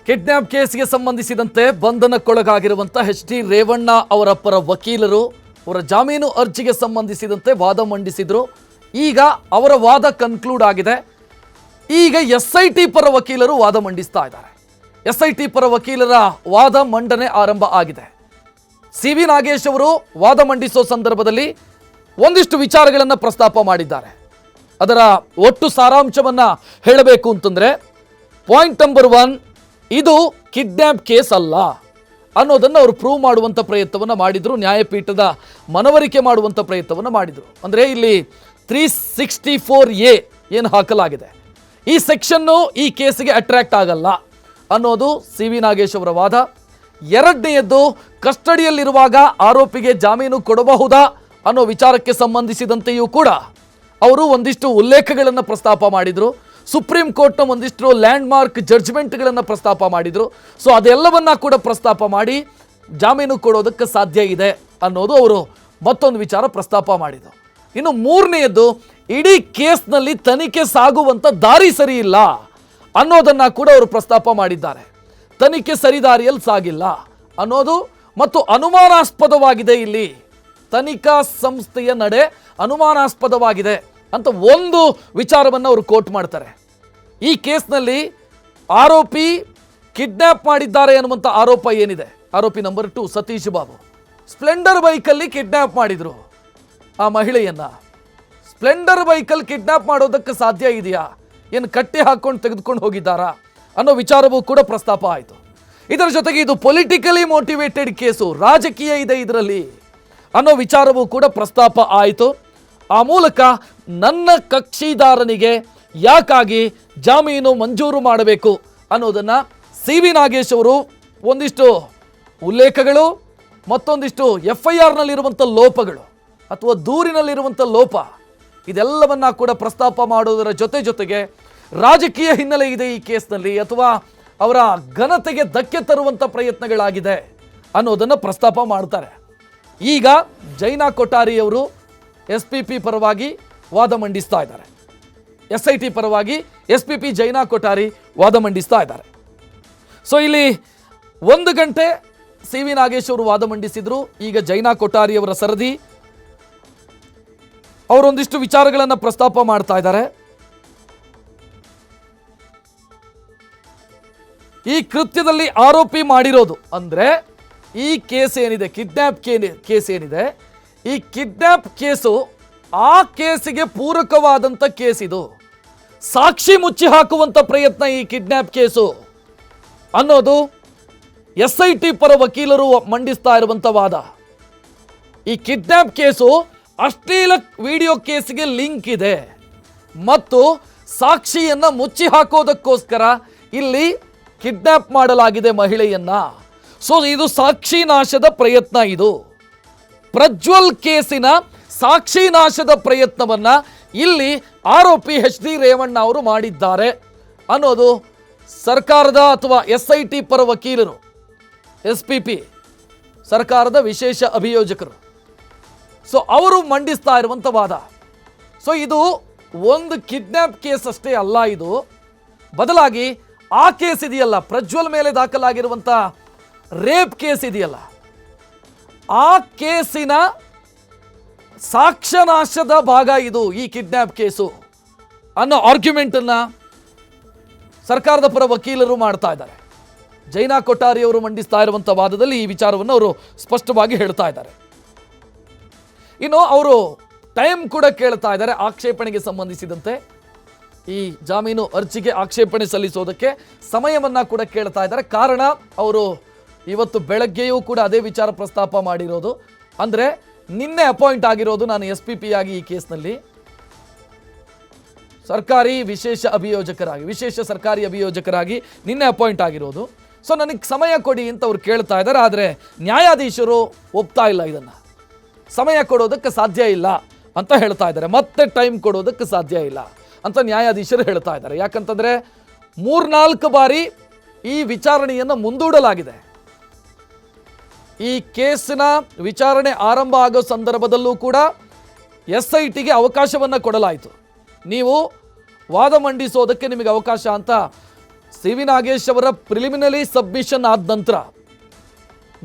Kidnap ಕೇಸ್ಗೆ ಸಂಬಂಧಿಸಿದಂತೆ ಬಂಧನಕ್ಕೊಳಗಾಗಿರುವಂಥ H D. Revanna ಅವರ ಪರ ವಕೀಲರು ಅವರ ಜಾಮೀನು ಅರ್ಜಿಗೆ ಸಂಬಂಧಿಸಿದಂತೆ ವಾದ ಮಂಡಿಸಿದರು. ಈಗ ಅವರ ವಾದ ಕನ್ಕ್ಲೂಡ್ ಆಗಿದೆ. ಈಗ ಎಸ್.ಐ.ಟಿ. ಪರ ವಕೀಲರು ವಾದ ಮಂಡಿಸ್ತಾ ಇದ್ದಾರೆ. ಎಸ್.ಐ.ಟಿ. ಪರ ವಕೀಲರ ವಾದ ಮಂಡನೆ ಆರಂಭ ಆಗಿದೆ. ಸಿ.ವಿ. ನಾಗೇಶ್ ಅವರು ವಾದ ಮಂಡಿಸೋ ಸಂದರ್ಭದಲ್ಲಿ ಒಂದಿಷ್ಟು ವಿಚಾರಗಳನ್ನು ಪ್ರಸ್ತಾಪ ಮಾಡಿದ್ದಾರೆ. ಅದರ ಒಟ್ಟು ಸಾರಾಂಶವನ್ನು ಹೇಳಬೇಕು ಅಂತಂದರೆ, ಪಾಯಿಂಟ್ ನಂಬರ್ 1, ಇದು ಕಿಡ್ನ್ಯಾಪ್ ಕೇಸ್ ಅಲ್ಲ ಅನ್ನೋದನ್ನು ಅವರು ಪ್ರೂವ್ ಮಾಡುವಂಥ ಪ್ರಯತ್ನವನ್ನು ಮಾಡಿದರು. ನ್ಯಾಯಪೀಠದ ಮನವರಿಕೆ ಮಾಡುವಂಥ ಪ್ರಯತ್ನವನ್ನು ಮಾಡಿದರು. ಅಂದರೆ ಇಲ್ಲಿ 364A ಏನು ಹಾಕಲಾಗಿದೆ, ಈ ಸೆಕ್ಷನ್ನು ಈ ಕೇಸಿಗೆ ಅಟ್ರಾಕ್ಟ್ ಆಗಲ್ಲ ಅನ್ನೋದು ಸಿ.ವಿ. ನಾಗೇಶ್ ಅವರ ವಾದ. ಎರಡನೆಯದ್ದು, ಕಸ್ಟಡಿಯಲ್ಲಿರುವಾಗ ಆರೋಪಿಗೆ ಜಾಮೀನು ಕೊಡಬಹುದಾ ಅನ್ನೋ ವಿಚಾರಕ್ಕೆ ಸಂಬಂಧಿಸಿದಂತೆಯೂ ಕೂಡ ಅವರು ಒಂದಿಷ್ಟು ಉಲ್ಲೇಖಗಳನ್ನು ಪ್ರಸ್ತಾಪ ಮಾಡಿದರು. ಸುಪ್ರೀಂ ಕೋರ್ಟ್ನ ಒಂದಿಷ್ಟು ಲ್ಯಾಂಡ್ ಮಾರ್ಕ್ ಜಡ್ಜ್ಮೆಂಟ್ಗಳನ್ನು ಪ್ರಸ್ತಾಪ ಮಾಡಿದರು. ಸೊ ಅದೆಲ್ಲವನ್ನ ಕೂಡ ಪ್ರಸ್ತಾಪ ಮಾಡಿ ಜಾಮೀನು ಕೊಡೋದಕ್ಕೆ ಸಾಧ್ಯ ಇದೆ ಅನ್ನೋದು ಅವರು ಮತ್ತೊಂದು ವಿಚಾರ ಪ್ರಸ್ತಾಪ ಮಾಡಿದರು. ಇನ್ನು ಮೂರನೆಯದ್ದು, ಇಡೀ ಕೇಸ್ನಲ್ಲಿ ತನಿಖೆ ಸಾಗುವಂಥ ದಾರಿ ಸರಿ ಇಲ್ಲ ಅನ್ನೋದನ್ನು ಕೂಡ ಅವರು ಪ್ರಸ್ತಾಪ ಮಾಡಿದ್ದಾರೆ. ತನಿಖೆ ಸರಿದಾರಿಯಲ್ಲಿ ಸಾಗಿಲ್ಲ ಅನ್ನೋದು ಮತ್ತು ಅನುಮಾನಾಸ್ಪದವಾಗಿದೆ, ಇಲ್ಲಿ ತನಿಖಾ ಸಂಸ್ಥೆಯ ನಡೆ ಅನುಮಾನಾಸ್ಪದವಾಗಿದೆ ಅಂತ ಒಂದು ವಿಚಾರವನ್ನು ಅವರು ಕೋಟ್ ಮಾಡ್ತಾರೆ. ಈ ಕೇಸ್ನಲ್ಲಿ ಆರೋಪಿ ಕಿಡ್ನ್ಯಾಪ್ ಮಾಡಿದ್ದಾರೆ ಅನ್ನುವಂಥ ಆರೋಪ ಏನಿದೆ, ಆರೋಪಿ ನಂಬರ್ 2 ಸತೀಶ್ ಬಾಬು ಸ್ಪ್ಲೆಂಡರ್ ಬೈಕಲ್ಲಿ ಕಿಡ್ನ್ಯಾಪ್ ಮಾಡಿದರು ಆ ಮಹಿಳೆಯನ್ನ. ಸ್ಪ್ಲೆಂಡರ್ ಬೈಕಲ್ಲಿ ಕಿಡ್ನ್ಯಾಪ್ ಮಾಡೋದಕ್ಕೆ ಸಾಧ್ಯ ಇದೆಯಾ, ಏನು ಕಟ್ಟಿ ಹಾಕೊಂಡು ತೆಗೆದುಕೊಂಡು ಹೋಗಿದ್ದಾರಾ ಅನ್ನೋ ವಿಚಾರವೂ ಕೂಡ ಪ್ರಸ್ತಾಪ ಆಯಿತು. ಇದರ ಜೊತೆಗೆ ಇದು ಪೊಲಿಟಿಕಲಿ ಮೋಟಿವೇಟೆಡ್ ಕೇಸು, ರಾಜಕೀಯ ಇದೆ ಇದರಲ್ಲಿ ಅನ್ನೋ ವಿಚಾರವೂ ಕೂಡ ಪ್ರಸ್ತಾಪ ಆಯಿತು. ಆ ಮೂಲಕ ನನ್ನ ಕಕ್ಷಿದಾರನಿಗೆ ಯಾಕಾಗಿ ಜಾಮೀನು ಮಂಜೂರು ಮಾಡಬೇಕು ಅನ್ನೋದನ್ನು ಸಿ.ವಿ. ನಾಗೇಶ್ ಅವರು ಒಂದಿಷ್ಟು ಉಲ್ಲೇಖಗಳು, ಮತ್ತೊಂದಿಷ್ಟು FIR-ನಲ್ಲಿರುವಂಥ ಲೋಪಗಳು ಅಥವಾ ದೂರಿನಲ್ಲಿರುವಂಥ ಲೋಪ, ಇದೆಲ್ಲವನ್ನ ಕೂಡ ಪ್ರಸ್ತಾಪ ಮಾಡೋದರ ಜೊತೆಗೆ ರಾಜಕೀಯ ಹಿನ್ನೆಲೆ ಇದೆ ಈ ಕೇಸ್ನಲ್ಲಿ ಅಥವಾ ಅವರ ಘನತೆಗೆ ಧಕ್ಕೆ ತರುವಂಥ ಪ್ರಯತ್ನಗಳಾಗಿದೆ ಅನ್ನೋದನ್ನು ಪ್ರಸ್ತಾಪ ಮಾಡ್ತಾರೆ. ಈಗ ಜೈನಾ ಕೊಠಾರಿ ಅವರು SPP ಪರವಾಗಿ ವಾದ ಮಂಡಿಸ್ತಾ ಇದ್ದಾರೆ. SIT ಪರವಾಗಿ SPP ಜೈನಾ ಕೊಠಾರಿ ವಾದ ಮಂಡಿಸ್ತಾ ಇದ್ದಾರೆ. ಸೊ ಇಲ್ಲಿ 1 ಗಂಟೆ ಸಿ.ವಿ. ನಾಗೇಶ್ ಅವರು ವಾದ ಮಂಡಿಸಿದ್ರು. ಈಗ ಜೈನಾ ಕೊಠಾರಿ ಅವರ ಸರದಿ, ಅವರೊಂದಿಷ್ಟು ವಿಚಾರಗಳನ್ನು ಪ್ರಸ್ತಾಪ ಮಾಡ್ತಾ ಇದ್ದಾರೆ. ಈ ಕೃತ್ಯದಲ್ಲಿ ಆರೋಪಿ ಮಾಡಿರೋದು ಅಂದರೆ ಈ ಕೇಸ್ ಏನಿದೆ, ಕಿಡ್ನ್ಯಾಪ್ ಕೇಸ್ ಏನಿದೆ, ಈ ಕಿಡ್ನ್ಯಾಪ್ ಕೇಸು ಆ ಕೇಸಿಗೆ ಪೂರಕವಾದಂಥ ಕೇಸ್. ಇದು ಸಾಕ್ಷಿ ಮುಚ್ಚಿ ಹಾಕುವಂಥ ಪ್ರಯತ್ನ ಈ ಕಿಡ್ನ್ಯಾಪ್ ಕೇಸು ಅನ್ನೋದು SIT ಪರ ವಕೀಲರು ಮಂಡಿಸ್ತಾ ಇರುವಂಥ ವಾದ. ಈ ಕಿಡ್ನ್ಯಾಪ್ ಕೇಸು ಅಶ್ಲೀಲ ವಿಡಿಯೋ ಕೇಸಿಗೆ ಲಿಂಕ್ ಇದೆ ಮತ್ತು ಸಾಕ್ಷಿಯನ್ನು ಮುಚ್ಚಿ ಹಾಕೋದಕ್ಕೋಸ್ಕರ ಇಲ್ಲಿ ಕಿಡ್ನ್ಯಾಪ್ ಮಾಡಲಾಗಿದೆ ಮಹಿಳೆಯನ್ನ. ಸೊ ಇದು ಸಾಕ್ಷಿ ನಾಶದ ಪ್ರಯತ್ನ. ಇದು ಪ್ರಜ್ವಲ್ ಕೇಸಿನ ಸಾಕ್ಷಿ ನಾಶದ ಪ್ರಯತ್ನವನ್ನ ಇಲ್ಲಿ ಆರೋಪಿ ಎಚ್.ಡಿ. ರೇವಣ್ಣ ಅವರು ಮಾಡಿದ್ದಾರೆ ಅನ್ನೋದು ಸರ್ಕಾರದ ಅಥವಾ SIT ಪರ ವಕೀಲರು, SPP ಸರ್ಕಾರದ ವಿಶೇಷ ಅಭಿಯೋಜಕರು, ಸೊ ಅವರು ಮಂಡಿಸ್ತಾ ಇರುವಂಥ ವಾದ. ಸೊ ಇದು ಒಂದು ಕಿಡ್ನ್ಯಾಪ್ ಕೇಸ್ ಅಷ್ಟೇ ಅಲ್ಲ, ಇದು ಬದಲಾಗಿ ಆ ಕೇಸ್ ಇದೆಯಲ್ಲ, ಪ್ರಜ್ವಲ್ ಮೇಲೆ ದಾಖಲಾಗಿರುವಂಥ ರೇಪ್ ಕೇಸ್ ಇದೆಯಲ್ಲ, ಆ ಕೇಸಿನ ಸಾಕ್ಷ್ಯನಾಶದ ಭಾಗ ಇದು ಈ ಕಿಡ್ನ್ಯಾಪ್ ಕೇಸು ಅನ್ನೋ ಆರ್ಗ್ಯುಮೆಂಟನ್ನು ಸರ್ಕಾರದ ಪರ ವಕೀಲರು ಮಾಡ್ತಾ ಇದ್ದಾರೆ. ಜೈನಾ ಕೊಠಾರಿ ಅವರು ಮಂಡಿಸ್ತಾ ಇರುವಂಥ ವಾದದಲ್ಲಿ ಈ ವಿಚಾರವನ್ನು ಅವರು ಸ್ಪಷ್ಟವಾಗಿ ಹೇಳ್ತಾ ಇದ್ದಾರೆ. ಇನ್ನು ಅವರು ಟೈಮ್ ಕೂಡ ಕೇಳ್ತಾ ಇದ್ದಾರೆ ಆಕ್ಷೇಪಣೆಗೆ ಸಂಬಂಧಿಸಿದಂತೆ. ಈ ಜಾಮೀನು ಅರ್ಜಿಗೆ ಆಕ್ಷೇಪಣೆ ಸಲ್ಲಿಸೋದಕ್ಕೆ ಸಮಯವನ್ನು ಕೂಡ ಕೇಳ್ತಾ ಇದ್ದಾರೆ. ಕಾರಣ ಅವರು ಇವತ್ತು ಬೆಳಗ್ಗೆಯೂ ಕೂಡ ಅದೇ ವಿಚಾರ ಪ್ರಸ್ತಾಪ ಮಾಡಿರೋದು. ಅಂದರೆ ನಿನ್ನೆ ಅಪಾಯಿಂಟ್ ಆಗಿರೋದು ನಾನು SPP ಆಗಿ ಈ ಕೇಸ್ನಲ್ಲಿ ಸರ್ಕಾರಿ ವಿಶೇಷ ಸರ್ಕಾರಿ ಅಭಿಯೋಜಕರಾಗಿ ನಿನ್ನೆ ಅಪಾಯಿಂಟ್ ಆಗಿರೋದು. ಸೊ ನನಗೆ ಸಮಯ ಕೊಡಿ ಅಂತ ಅವ್ರು ಕೇಳ್ತಾ ಇದ್ದಾರೆ. ಆದರೆ ನ್ಯಾಯಾಧೀಶರು ಒಪ್ತಾ ಇಲ್ಲ, ಇದನ್ನು ಸಮಯ ಕೊಡೋದಕ್ಕೆ ಸಾಧ್ಯ ಇಲ್ಲ ಅಂತ ಹೇಳ್ತಾ ಇದ್ದಾರೆ. ಮತ್ತೆ ಟೈಮ್ ಕೊಡೋದಕ್ಕೆ ಸಾಧ್ಯ ಇಲ್ಲ ಅಂತ ನ್ಯಾಯಾಧೀಶರು ಹೇಳ್ತಾ ಇದ್ದಾರೆ. ಯಾಕಂತಂದರೆ 3-4 ಬಾರಿ ಈ ವಿಚಾರಣೆಯನ್ನು ಮುಂದೂಡಲಾಗಿದೆ. ಈ ಕೇಸಿನ ವಿಚಾರಣೆ ಆರಂಭ ಆಗೋ ಸಂದರ್ಭದಲ್ಲೂ ಕೂಡ SITಗೆ ಅವಕಾಶವನ್ನು ಕೊಡಲಾಯಿತು. ನೀವು ವಾದ ಮಂಡಿಸೋದಕ್ಕೆ ನಿಮಗೆ ಅವಕಾಶ ಅಂತ ಸಿ ವಿ ನಾಗೇಶ್ ಅವರ ಪ್ರಿಲಿಮಿನರಿ ಸಬ್ಮಿಷನ್ ಆದ ನಂತರ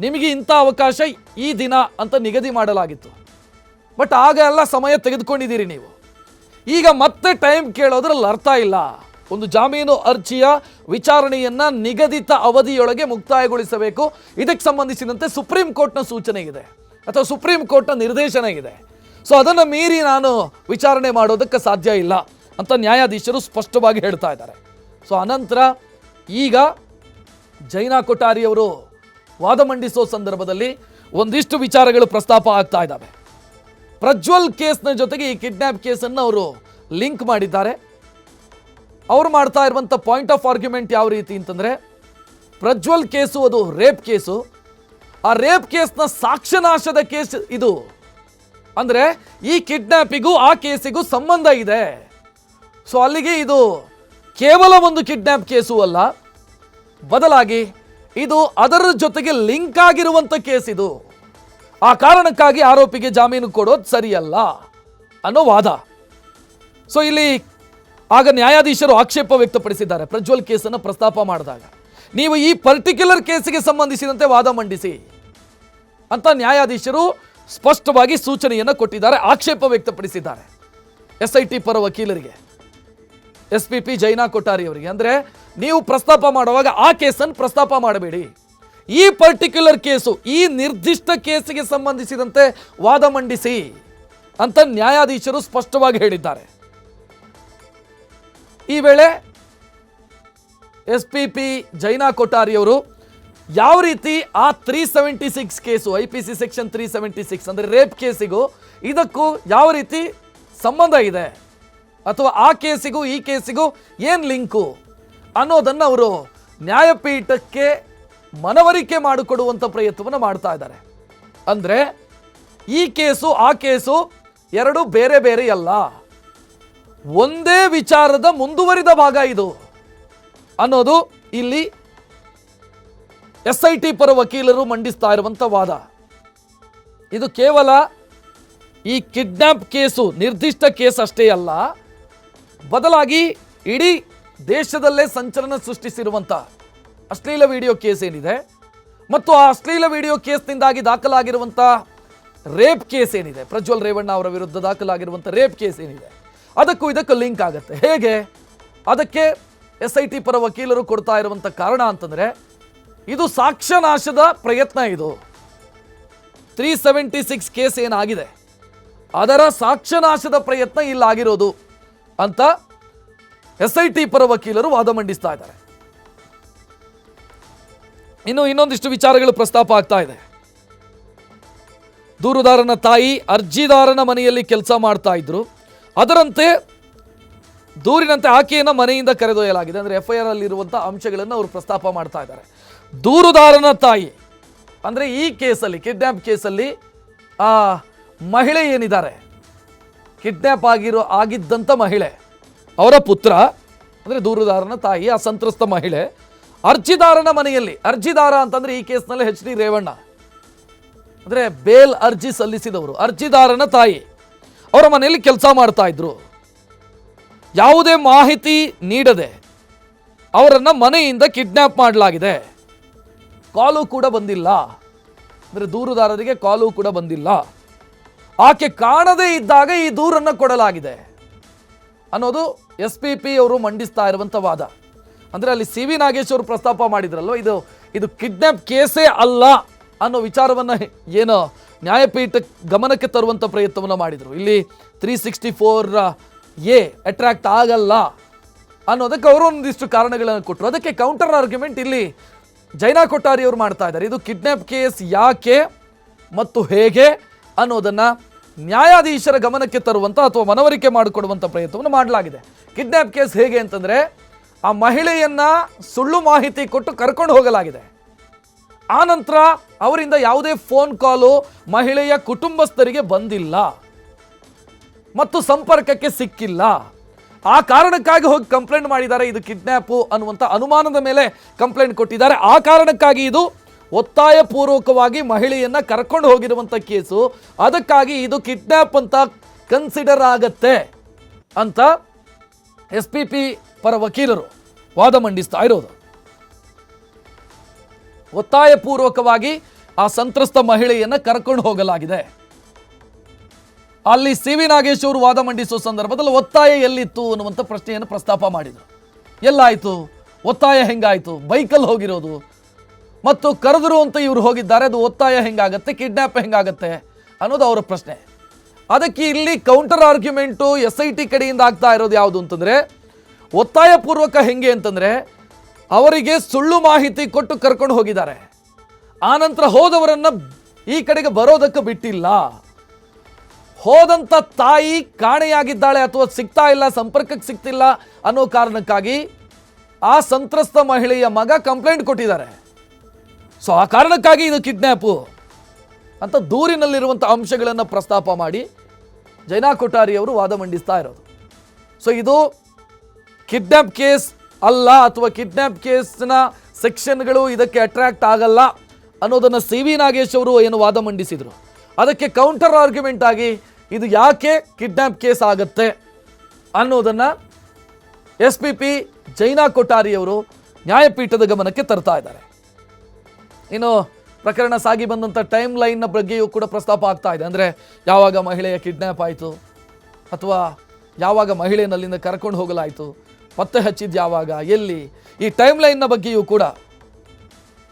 ನಿಮಗೆ ಇಂಥ ಅವಕಾಶ ಈ ದಿನ ಅಂತ ನಿಗದಿ ಮಾಡಲಾಗಿತ್ತು. ಬಟ್ ಆಗ ಎಲ್ಲ ಸಮಯ ತೆಗೆದುಕೊಂಡಿದ್ದೀರಿ ನೀವು. ಈಗ ಮತ್ತೆ ಟೈಮ್ ಕೇಳೋದ್ರಲ್ಲಿ ಅರ್ಥ ಇಲ್ಲ. ಒಂದು ಜಾಮೀನು ಅರ್ಜಿಯ ವಿಚಾರಣೆಯನ್ನು ನಿಗದಿತ ಅವಧಿಯೊಳಗೆ ಮುಕ್ತಾಯಗೊಳಿಸಬೇಕು. ಇದಕ್ಕೆ ಸಂಬಂಧಿಸಿದಂತೆ ಸುಪ್ರೀಂ ಕೋರ್ಟ್ನ ಸೂಚನೆ ಇದೆ ಅಥವಾ ಸುಪ್ರೀಂ ಕೋರ್ಟ್ನ ನಿರ್ದೇಶನ ಇದೆ. ಸೊ ಅದನ್ನು ಮೀರಿ ನಾನು ವಿಚಾರಣೆ ಮಾಡೋದಕ್ಕೆ ಸಾಧ್ಯ ಇಲ್ಲ ಅಂತ ನ್ಯಾಯಾಧೀಶರು ಸ್ಪಷ್ಟವಾಗಿ ಹೇಳ್ತಾ ಇದ್ದಾರೆ. ಸೊ ಅನಂತರ ಈಗ ಜೈನಾ ಕೊಠಾರಿ ಅವರು ವಾದ ಮಂಡಿಸೋ ಸಂದರ್ಭದಲ್ಲಿ ಒಂದಿಷ್ಟು ವಿಚಾರಗಳು ಪ್ರಸ್ತಾಪ ಆಗ್ತಾ ಇದ್ದಾವೆ. ಪ್ರಜ್ವಲ್ ಕೇಸ್ನ ಜೊತೆಗೆ ಈ ಕಿಡ್ನ್ಯಾಪ್ ಕೇಸನ್ನು ಅವರು ಲಿಂಕ್ ಮಾಡಿದ್ದಾರೆ. ಅವರು ಮಾಡ್ತಾ ಇರುವಂಥ ಪಾಯಿಂಟ್ ಆಫ್ ಆರ್ಗ್ಯುಮೆಂಟ್ ಯಾವ ರೀತಿ ಅಂತಂದರೆ, ಪ್ರಜ್ವಲ್ ಕೇಸು ಅದು ರೇಪ್ ಕೇಸು. ಆ ರೇಪ್ ಕೇಸ್ನ ಸಾಕ್ಷ್ಯನಾಶದ ಕೇಸ್ ಇದು. ಅಂದರೆ ಈ ಕಿಡ್ನ್ಯಾಪಿಗೂ ಆ ಕೇಸಿಗೂ ಸಂಬಂಧ ಇದೆ. ಸೊ ಅಲ್ಲಿಗೆ ಇದು ಕೇವಲ ಒಂದು ಕಿಡ್ನ್ಯಾಪ್ ಕೇಸು ಅಲ್ಲ, ಬದಲಾಗಿ ಇದು ಅದರ ಜೊತೆಗೆ ಲಿಂಕ್ ಆಗಿರುವಂಥ ಕೇಸ್ ಇದು. ಆ ಕಾರಣಕ್ಕಾಗಿ ಆರೋಪಿಗೆ ಜಾಮೀನು ಕೊಡೋದು ಸರಿಯಲ್ಲ ಅನ್ನೋ ವಾದ. ಸೊ ಇಲ್ಲಿ ಆಗ ನ್ಯಾಯಾಧೀಶರು ಆಕ್ಷೇಪ ವ್ಯಕ್ತಪಡಿಸಿದ್ದಾರೆ. ಪ್ರಜ್ವಲ್ ಕೇಸನ್ನು ಪ್ರಸ್ತಾಪ ಮಾಡಿದಾಗ ನೀವು ಈ ಪರ್ಟಿಕ್ಯುಲರ್ ಕೇಸಿಗೆ ಸಂಬಂಧಿಸಿದಂತೆ ವಾದ ಮಂಡಿಸಿ ಅಂತ ನ್ಯಾಯಾಧೀಶರು ಸ್ಪಷ್ಟವಾಗಿ ಸೂಚನೆಯನ್ನು ಕೊಟ್ಟಿದ್ದಾರೆ, ಆಕ್ಷೇಪ ವ್ಯಕ್ತಪಡಿಸಿದ್ದಾರೆ SIT ಪರ ವಕೀಲರಿಗೆ, SPP ಜೈನಾ ಕೊಠಾರಿ ಅವರಿಗೆ. ಅಂದರೆ ನೀವು ಪ್ರಸ್ತಾಪ ಮಾಡುವಾಗ ಆ ಕೇಸನ್ನು ಪ್ರಸ್ತಾಪ ಮಾಡಬೇಡಿ, ಈ ಪರ್ಟಿಕ್ಯುಲರ್ ಕೇಸು, ಈ ನಿರ್ದಿಷ್ಟ ಕೇಸಿಗೆ ಸಂಬಂಧಿಸಿದಂತೆ ವಾದ ಮಂಡಿಸಿ ಅಂತ ನ್ಯಾಯಾಧೀಶರು ಸ್ಪಷ್ಟವಾಗಿ ಹೇಳಿದ್ದಾರೆ. ಈ ವೇಳೆ SPP ಜೈನಾ ಕೊಠಾರಿ ಅವರು ಯಾವ ರೀತಿ ಆ 376 ಕೇಸು, IPC ಸೆಕ್ಷನ್ 376 ಅಂದರೆ ರೇಪ್ ಕೇಸಿಗೂ ಇದಕ್ಕೂ ಯಾವ ರೀತಿ ಸಂಬಂಧ ಇದೆ ಅಥವಾ ಆ ಕೇಸಿಗೂ ಈ ಕೇಸಿಗೂ ಏನು ಲಿಂಕು ಅನ್ನೋದನ್ನು ಅವರು ನ್ಯಾಯಪೀಠಕ್ಕೆ ಮನವರಿಕೆ ಮಾಡಿಕೊಡುವಂಥ ಪ್ರಯತ್ನವನ್ನು ಮಾಡ್ತಾ ಇದ್ದಾರೆ. ಅಂದರೆ ಈ ಕೇಸು ಆ ಕೇಸು ಎರಡು ಬೇರೆ ಬೇರೆ ಅಲ್ಲ, ಒಂದೇ ವಿಚಾರದ ಮುಂದುವರಿದ ಭಾಗ ಇದು ಅನ್ನೋದು ಇಲ್ಲಿ SIT ಪರ ವಕೀಲರು ಮಂಡಿಸ್ತಾ ಇರುವಂಥ ವಾದ. ಇದು ಕೇವಲ ಈ ಕಿಡ್ನ್ಯಾಪ್ ಕೇಸು ನಿರ್ದಿಷ್ಟ ಕೇಸ್ ಅಷ್ಟೇ ಅಲ್ಲ, ಬದಲಾಗಿ ಇಡೀ ದೇಶದಲ್ಲೇ ಸಂಚಲನ ಸೃಷ್ಟಿಸಿರುವಂಥ ಅಶ್ಲೀಲ ವಿಡಿಯೋ ಕೇಸ್ ಏನಿದೆ ಮತ್ತು ಆ ಅಶ್ಲೀಲ ವಿಡಿಯೋ ಕೇಸ್ನಿಂದಾಗಿ ದಾಖಲಾಗಿರುವಂಥ ರೇಪ್ ಕೇಸ್ ಏನಿದೆ, ಪ್ರಜ್ವಲ್ ರೇವಣ್ಣ ಅವರ ವಿರುದ್ಧ ದಾಖಲಾಗಿರುವಂಥ ರೇಪ್ ಕೇಸ್ ಏನಿದೆ, ಅದಕ್ಕೂ ಇದಕ್ಕೂ ಲಿಂಕ್ ಆಗುತ್ತೆ. ಹೇಗೆ? ಅದಕ್ಕೆ SIT ಪರ ವಕೀಲರು ಕೊಡ್ತಾ ಇರುವಂಥ ಕಾರಣ ಅಂತಂದರೆ, ಇದು ಸಾಕ್ಷ್ಯನಾಶದ ಪ್ರಯತ್ನ. ಇದು 376 ಕೇಸ್ ಏನಾಗಿದೆ ಅದರ ಸಾಕ್ಷ್ಯನಾಶದ ಪ್ರಯತ್ನ ಇಲ್ಲಾಗಿರೋದು ಅಂತ SIT ಪರ ವಕೀಲರು ವಾದ ಮಂಡಿಸ್ತಾ ಇದ್ದಾರೆ. ಇನ್ನೊಂದಿಷ್ಟು ವಿಚಾರಗಳು ಪ್ರಸ್ತಾಪ ಆಗ್ತಾ ಇದೆ. ದೂರುದಾರನ ತಾಯಿ ಅರ್ಜಿದಾರನ ಮನೆಯಲ್ಲಿ ಕೆಲಸ ಮಾಡ್ತಾ ಇದ್ರು, ಅದರಂತೆ ದೂರಿನಂತೆ ಆಕೆಯನ್ನು ಮನೆಯಿಂದ ಕರೆದೊಯ್ಯಲಾಗಿದೆ. ಅಂದರೆ FIR ಅಲ್ಲಿರುವಂಥ ಅಂಶಗಳನ್ನು ಅವರು ಪ್ರಸ್ತಾಪ ಮಾಡ್ತಾ ಇದ್ದಾರೆ. ದೂರುದಾರನ ತಾಯಿ ಅಂದರೆ ಈ ಕೇಸಲ್ಲಿ, ಕಿಡ್ನ್ಯಾಪ್ ಕೇಸಲ್ಲಿ ಆ ಮಹಿಳೆ ಏನಿದ್ದಾರೆ, ಕಿಡ್ನ್ಯಾಪ್ ಆಗಿದ್ದಂಥ ಮಹಿಳೆ, ಅವರ ಪುತ್ರ ಅಂದರೆ ದೂರುದಾರನ ತಾಯಿ, ಆ ಸಂತ್ರಸ್ತ ಮಹಿಳೆ ಅರ್ಜಿದಾರನ ಮನೆಯಲ್ಲಿ, ಅರ್ಜಿದಾರ ಅಂತಂದರೆ ಈ ಕೇಸ್ನಲ್ಲಿ HD ರೇವಣ್ಣ ಅಂದರೆ ಬೇಲ್ ಅರ್ಜಿ ಸಲ್ಲಿಸಿದವರು, ಅರ್ಜಿದಾರನ ತಾಯಿ ಅವರ ಮನೆಯಲ್ಲಿ ಕೆಲಸ ಮಾಡ್ತಾ ಇದ್ರು. ಯಾವುದೇ ಮಾಹಿತಿ ನೀಡದೆ ಅವರನ್ನು ಮನೆಯಿಂದ ಕಿಡ್ನ್ಯಾಪ್ ಮಾಡಲಾಗಿದೆ. ಕಾಲು ಕೂಡ ಬಂದಿಲ್ಲ, ಅಂದರೆ ದೂರುದಾರರಿಗೆ ಕಾಲು ಕೂಡ ಬಂದಿಲ್ಲ. ಆಕೆ ಕಾಣದೇ ಇದ್ದಾಗ ಈ ದೂರನ್ನು ಕೊಡಲಾಗಿದೆ ಅನ್ನೋದು SPP ಅವರು ಮಂಡಿಸ್ತಾ ಇರುವಂಥ ವಾದ. ಅಂದರೆ ಅಲ್ಲಿ CV ನಾಗೇಶ್ ಅವರು ಪ್ರಸ್ತಾಪ ಮಾಡಿದ್ರಲ್ವ, ಇದು ಕಿಡ್ನ್ಯಾಪ್ ಕೇಸೇ ಅಲ್ಲ ಅನ್ನೋ ವಿಚಾರವನ್ನು ಏನು ನ್ಯಾಯಪೀಠ ಗಮನಕ್ಕೆ ತರುವಂಥ ಪ್ರಯತ್ನವನ್ನು ಮಾಡಿದರು. ಇಲ್ಲಿ 364A ಅಟ್ರಾಕ್ಟ್ ಆಗಲ್ಲ ಅನ್ನೋದಕ್ಕೆ ಅವರು ಒಂದಿಷ್ಟು ಕಾರಣಗಳನ್ನು ಕೊಟ್ಟರು. ಅದಕ್ಕೆ ಕೌಂಟರ್ ಆರ್ಗ್ಯುಮೆಂಟ್ ಇಲ್ಲಿ ಜೈನಾ ಕೊಠಾರಿ ಅವರು ಮಾಡ್ತಾ ಇದ್ದಾರೆ. ಇದು ಕಿಡ್ನ್ಯಾಪ್ ಕೇಸ್ ಯಾಕೆ ಮತ್ತು ಹೇಗೆ ಅನ್ನೋದನ್ನು ನ್ಯಾಯಾಧೀಶರ ಗಮನಕ್ಕೆ ತರುವಂಥ ಅಥವಾ ಮನವರಿಕೆ ಮಾಡಿಕೊಡುವಂಥ ಪ್ರಯತ್ನವನ್ನು ಮಾಡಲಾಗಿದೆ. ಕಿಡ್ನ್ಯಾಪ್ ಕೇಸ್ ಹೇಗೆ ಅಂತಂದರೆ, ಆ ಮಹಿಳೆಯನ್ನು ಸುಳ್ಳು ಮಾಹಿತಿ ಕೊಟ್ಟು ಕರ್ಕೊಂಡು ಹೋಗಲಾಗಿದೆ. ಆ ನಂತರ ಅವರಿಂದ ಯಾವುದೇ ಫೋನ್ ಕಾಲು ಮಹಿಳೆಯ ಕುಟುಂಬಸ್ಥರಿಗೆ ಬಂದಿಲ್ಲ ಮತ್ತು ಸಂಪರ್ಕಕ್ಕೆ ಸಿಕ್ಕಿಲ್ಲ. ಆ ಕಾರಣಕ್ಕಾಗಿ ಹೋಗಿ ಕಂಪ್ಲೇಂಟ್ ಮಾಡಿದ್ದಾರೆ. ಇದು ಕಿಡ್ನ್ಯಾಪು ಅನ್ನುವಂಥ ಅನುಮಾನದ ಮೇಲೆ ಕಂಪ್ಲೇಂಟ್ ಕೊಟ್ಟಿದ್ದಾರೆ. ಆ ಕಾರಣಕ್ಕಾಗಿ ಇದು ಒತ್ತಾಯಪೂರ್ವಕವಾಗಿ ಮಹಿಳೆಯನ್ನು ಕರ್ಕೊಂಡು ಹೋಗಿರುವಂಥ ಕೇಸು, ಅದಕ್ಕಾಗಿ ಇದು ಕಿಡ್ನ್ಯಾಪ್ ಅಂತ ಕನ್ಸಿಡರ್ ಆಗತ್ತೆ ಅಂತ SPP ಪರ ವಕೀಲರು ವಾದ ಮಂಡಿಸ್ತಾ ಇರೋದು. ಒತ್ತಾಯಪೂರ್ವಕವಾಗಿ ಆ ಸಂತ್ರಸ್ತ ಮಹಿಳೆಯನ್ನ ಕರ್ಕೊಂಡು ಹೋಗಲಾಗಿದೆ. ಅಲ್ಲಿ ಸಿ ವಿ ನಾಗೇಶ್ ಅವರು ವಾದ ಮಂಡಿಸುವ ಸಂದರ್ಭದಲ್ಲಿ ಒತ್ತಾಯ ಎಲ್ಲಿತ್ತು ಅನ್ನುವಂಥ ಪ್ರಶ್ನೆಯನ್ನು ಪ್ರಸ್ತಾಪ ಮಾಡಿದರು. ಎಲ್ಲಾಯಿತು, ಒತ್ತಾಯ ಹೆಂಗಾಯಿತು, ಬೈಕಲ್ಲಿ ಹೋಗಿರೋದು ಮತ್ತು ಕರೆದರು ಅಂತ ಇವರು ಹೋಗಿದ್ದಾರೆ, ಅದು ಒತ್ತಾಯ ಹೆಂಗಾಗತ್ತೆ, ಕಿಡ್ನ್ಯಾಪ್ ಹೆಂಗಾಗತ್ತೆ ಅನ್ನೋದು ಅವರ ಪ್ರಶ್ನೆ. ಅದಕ್ಕೆ ಇಲ್ಲಿ ಕೌಂಟರ್ ಆರ್ಗ್ಯುಮೆಂಟು SIT ಕಡೆಯಿಂದ ಆಗ್ತಾ ಇರೋದು ಯಾವುದು ಅಂತಂದರೆ, ಒತ್ತಾಯಪೂರ್ವಕ ಹೆಂಗೆ ಅಂತಂದರೆ ಅವರಿಗೆ ಸುಳ್ಳು ಮಾಹಿತಿ ಕೊಟ್ಟು ಕರ್ಕೊಂಡು ಹೋಗಿದ್ದಾರೆ, ಆನಂತರ ಹೋದವರನ್ನು ಈ ಕಡೆಗೆ ಬರೋದಕ್ಕೆ ಬಿಟ್ಟಿಲ್ಲ. ಹೋದಂಥ ತಾಯಿ ಕಾಣೆಯಾಗಿದ್ದಾಳೆ ಅಥವಾ ಸಿಗ್ತಾ ಇಲ್ಲ, ಸಂಪರ್ಕಕ್ಕೆ ಸಿಗ್ತಿಲ್ಲ ಅನ್ನೋ ಕಾರಣಕ್ಕಾಗಿ ಆ ಸಂತ್ರಸ್ತ ಮಹಿಳೆಯ ಮಗ ಕಂಪ್ಲೇಂಟ್ ಕೊಟ್ಟಿದ್ದಾರೆ. ಸೊ ಆ ಕಾರಣಕ್ಕಾಗಿ ಇದು ಕಿಡ್ನ್ಯಾಪು ಅಂತ ದೂರಿನಲ್ಲಿರುವಂಥ ಅಂಶಗಳನ್ನು ಪ್ರಸ್ತಾಪ ಮಾಡಿ ಜೈನಾ ಕೊಠಾರಿ ಅವರು ವಾದ ಮಂಡಿಸ್ತಾ ಇರೋದು. ಸೊ ಇದು ಕಿಡ್ನ್ಯಾಪ್ ಕೇಸ್ ಅಲ್ಲ ಅಥವಾ ಕಿಡ್ನ್ಯಾಪ್ ಕೇಸ್ನ ಸೆಕ್ಷನ್ಗಳು ಇದಕ್ಕೆ ಅಟ್ರಾಕ್ಟ್ ಆಗಲ್ಲ ಅನ್ನೋದನ್ನು ಸಿ ವಿ ನಾಗೇಶ್ ಅವರು ಏನು ವಾದ ಮಂಡಿಸಿದರು, ಅದಕ್ಕೆ ಕೌಂಟರ್ ಆರ್ಗ್ಯುಮೆಂಟ್ ಆಗಿ ಇದು ಯಾಕೆ ಕಿಡ್ನ್ಯಾಪ್ ಕೇಸ್ ಆಗುತ್ತೆ ಅನ್ನೋದನ್ನು SPP ಜೈನಾ ಕೊಠಾರಿ ಅವರು ನ್ಯಾಯಪೀಠದ ಗಮನಕ್ಕೆ ತರ್ತಾ ಇದ್ದಾರೆ. ಇನ್ನು ಪ್ರಕರಣ ಸಾಗಿ ಬಂದಂಥ ಟೈಮ್ ಲೈನ್ನ ಬಗ್ಗೆಯೂ ಕೂಡ ಪ್ರಸ್ತಾಪ ಆಗ್ತಾ ಇದೆ. ಅಂದರೆ ಯಾವಾಗ ಮಹಿಳೆಯ ಕಿಡ್ನ್ಯಾಪ್ ಆಯಿತು ಅಥವಾ ಯಾವಾಗ ಮಹಿಳೆಯನ್ನಲ್ಲಿಂದ ಕರ್ಕೊಂಡು ಹೋಗಲಾಯಿತು, ಪತ್ತೆ ಹಚ್ಚಿದ್ದು ಯಾವಾಗ, ಎಲ್ಲಿ, ಈ ಟೈಮ್ ಲೈನ್ನ ಬಗ್ಗೆಯೂ ಕೂಡ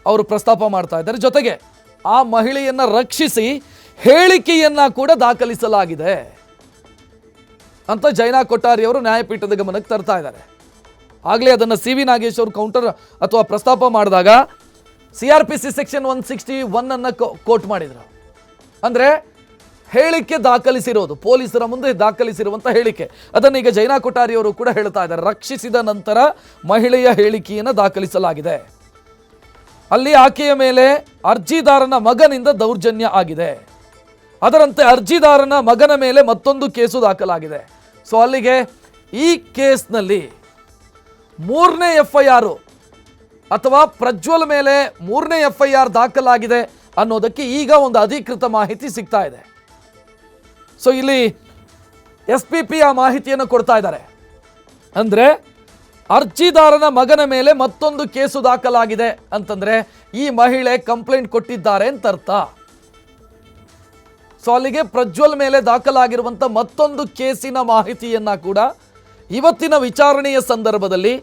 ಅವರು ಪ್ರಸ್ತಾಪ ಮಾಡ್ತಾ ಇದ್ದಾರೆ. ಜೊತೆಗೆ ಆ ಮಹಿಳೆಯನ್ನು ರಕ್ಷಿಸಿ ಹೇಳಿಕೆಯನ್ನು ಕೂಡ ದಾಖಲಿಸಲಾಗಿದೆ ಅಂತ ಜೈನಾ ಕೊಠಾರಿ ಅವರು ನ್ಯಾಯಪೀಠದ ಗಮನಕ್ಕೆ ತರ್ತಾ ಇದ್ದಾರೆ. ಆಗಲೇ ಅದನ್ನು ಸಿ ವಿ ನಾಗೇಶ್ ಅವರು ಕೌಂಟರ್ ಅಥವಾ ಪ್ರಸ್ತಾಪ ಮಾಡಿದಾಗ CRPC ಸೆಕ್ಷನ್ 161 ಅನ್ನು ಕೋಟ್ ಮಾಡಿದರು. ಅಂದರೆ ಹೇಳಿಕೆ ದಾಖಲಿಸಿರೋದು, ಪೊಲೀಸರ ಮುಂದೆ ದಾಖಲಿಸಿರುವಂಥ ಹೇಳಿಕೆ, ಅದನ್ನು ಈಗ ಜೈನಾ ಕೊಠಾರಿ ಅವರು ಕೂಡ ಹೇಳ್ತಾ ಇದ್ದಾರೆ. ರಕ್ಷಿಸಿದ ನಂತರ ಮಹಿಳೆಯ ಹೇಳಿಕೆಯನ್ನು ದಾಖಲಿಸಲಾಗಿದೆ. ಅಲ್ಲಿ ಆಕೆಯ ಮೇಲೆ ಅರ್ಜಿದಾರನ ಮಗನಿಂದ ದೌರ್ಜನ್ಯ ಆಗಿದೆ, ಅದರಂತೆ ಅರ್ಜಿದಾರನ ಮಗನ ಮೇಲೆ ಮತ್ತೊಂದು ಕೇಸು ದಾಖಲಾಗಿದೆ. ಸೊ ಅಲ್ಲಿಗೆ ಈ ಕೇಸ್ನಲ್ಲಿ 3ನೇ FIR ಅಥವಾ ಪ್ರಜ್ವಲ್ ಮೇಲೆ 3ನೇ FIR ದಾಖಲಾಗಿದೆ ಅನ್ನೋದಕ್ಕೆ ಈಗ ಒಂದು ಅಧಿಕೃತ ಮಾಹಿತಿ ಸಿಗ್ತಾ ಇದೆ. ಸೊ ಇಲ್ಲಿ SPP ಆ ಮಾಹಿತಿಯನ್ನು ಕೊಡ್ತಾ ಇದ್ದಾರೆ. ಅಂದರೆ ಅರ್ಜಿದಾರನ ಮಗನ ಮೇಲೆ ಮತ್ತೊಂದು ಕೇಸು ದಾಖಲಾಗಿದೆ ಅಂತಂದರೆ ಈ ಮಹಿಳೆ ಕಂಪ್ಲೇಂಟ್ ಕೊಟ್ಟಿದ್ದಾರೆ ಅಂತ ಅರ್ಥ. ಸೊ ಅಲ್ಲಿಗೆ ಪ್ರಜ್ವಲ್ ಮೇಲೆ ದಾಖಲಾಗಿರುವಂಥ ಮತ್ತೊಂದು ಕೇಸಿನ ಮಾಹಿತಿಯನ್ನು ಕೂಡ ಇವತ್ತಿನ ವಿಚಾರಣೆಯ ಸಂದರ್ಭದಲ್ಲಿ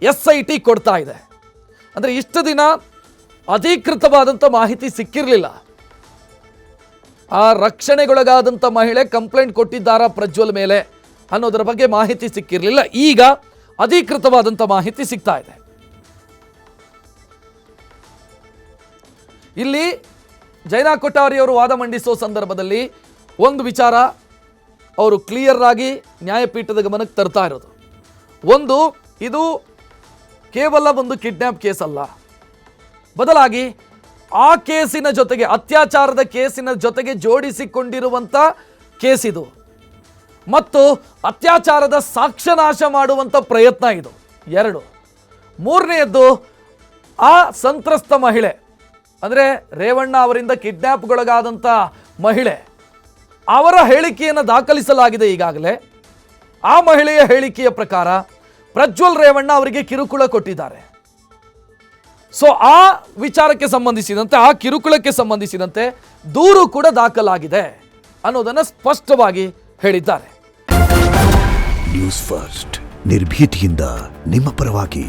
SIT ಕೊಡ್ತಾ ಇದೆ. ಅಂದರೆ ಇಷ್ಟು ದಿನ ಅಧಿಕೃತವಾದಂಥ ಮಾಹಿತಿ ಸಿಕ್ಕಿರಲಿಲ್ಲ. ಆ ರಕ್ಷಣೆಗೊಳಗಾದಂಥ ಮಹಿಳೆ ಕಂಪ್ಲೇಂಟ್ ಕೊಟ್ಟಿದ್ದಾರಾ ಪ್ರಜ್ವಲ್ ಮೇಲೆ ಅನ್ನೋದರ ಬಗ್ಗೆ ಮಾಹಿತಿ ಸಿಕ್ಕಿರಲಿಲ್ಲ. ಈಗ ಅಧಿಕೃತವಾದಂಥ ಮಾಹಿತಿ ಸಿಗ್ತಾ ಇದೆ. ಇಲ್ಲಿ ಜೈನಾ ಕೊಠಾರಿ ಅವರು ವಾದ ಮಂಡಿಸೋ ಸಂದರ್ಭದಲ್ಲಿ ಒಂದು ವಿಚಾರ ಅವರು ಕ್ಲಿಯರ್ ಆಗಿ ನ್ಯಾಯಪೀಠದ ಗಮನಕ್ಕೆ ತರ್ತಾ ಇರೋದು, ಒಂದು, ಇದು ಕೇವಲ ಒಂದು ಕಿಡ್ನ್ಯಾಪ್ ಕೇಸ್ ಅಲ್ಲ, ಬದಲಾಗಿ ಆ ಕೇಸಿನ ಜೊತೆಗೆ ಅತ್ಯಾಚಾರದ ಕೇಸಿನ ಜೊತೆಗೆ ಜೋಡಿಸಿಕೊಂಡಿರುವಂಥ ಕೇಸ್ ಇದು ಮತ್ತು ಅತ್ಯಾಚಾರದ ಸಾಕ್ಷ್ಯನಾಶ ಮಾಡುವಂಥ ಪ್ರಯತ್ನ ಇದು 2. 3ನೇದ್ದು ಆ ಸಂತ್ರಸ್ತ ಮಹಿಳೆ ಅಂದರೆ ರೇವಣ್ಣ ಅವರಿಂದ ಕಿಡ್ನ್ಯಾಪ್ಗೊಳಗಾದಂಥ ಮಹಿಳೆ, ಅವರ ಹೇಳಿಕೆಯನ್ನು ದಾಖಲಿಸಲಾಗಿದೆ ಈಗಾಗಲೇ. ಆ ಮಹಿಳೆಯ ಹೇಳಿಕೆಯ ಪ್ರಕಾರ ಪ್ರಜ್ವಲ್ ರೇವಣ್ಣ ಅವರಿಗೆ ಕಿರುಕುಳ ಕೊಟ್ಟಿದ್ದಾರೆ. ಸೊ ಆ ವಿಚಾರಕ್ಕೆ ಸಂಬಂಧಿಸಿದಂತೆ, ಆ ಕಿರುಕುಳಕ್ಕೆ ಸಂಬಂಧಿಸಿದಂತೆ ದೂರು ಕೂಡ ದಾಖಲಾಗಿದೆ ಅನ್ನೋದನ್ನು ಸ್ಪಷ್ಟವಾಗಿ ಹೇಳಿದ್ದಾರೆ. ನ್ಯೂಸ್ ಫಸ್ಟ್ ನಿರ್ಭೀತಿಯಿಂದ ನಿಮ್ಮ ಪರವಾಗಿ.